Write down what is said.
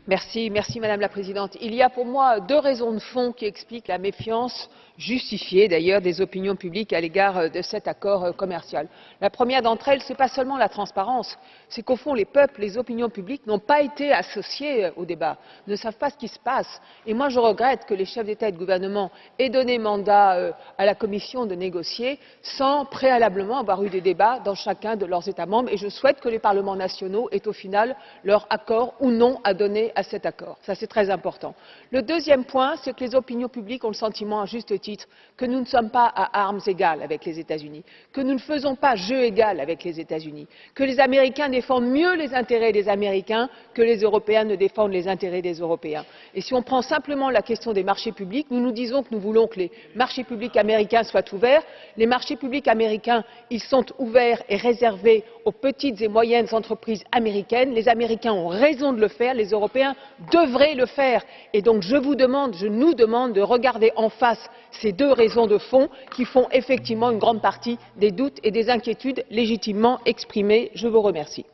Merci Madame la Présidente. Il y a pour moi deux raisons de fond qui expliquent la méfiance justifiée d'ailleurs des opinions publiques à l'égard de cet accord commercial. La première d'entre elles, ce n'est pas seulement la transparence, c'est qu'au fond les peuples, les opinions publiques n'ont pas été associés au débat, ne savent pas ce qui se passe. Et moi je regrette que les chefs d'État et de gouvernement aient donné mandat à la Commission de négocier sans préalablement avoir eu des débats dans chacun de leurs États membres, et je souhaite que les parlements nationaux aient au final leur accord ou non à donner à cet accord. Ça, c'est très important. Le deuxième point, c'est que les opinions publiques ont le sentiment, à juste titre, que nous ne sommes pas à armes égales avec les États-Unis, que nous ne faisons pas jeu égal avec les États-Unis, que les Américains défendent mieux les intérêts des Américains que les Européens ne défendent les intérêts des Européens. Et si on prend simplement la question des marchés publics, nous nous disons que nous voulons que les marchés publics américains soient ouverts. Les marchés publics américains, ils sont ouverts et réservés aux petites et moyennes entreprises américaines. Les Américains ont raison de le faire, les Européens devraient le faire. Et donc je nous demande de regarder en face ces deux raisons de fond qui font effectivement une grande partie des doutes et des inquiétudes légitimement exprimés. Je vous remercie.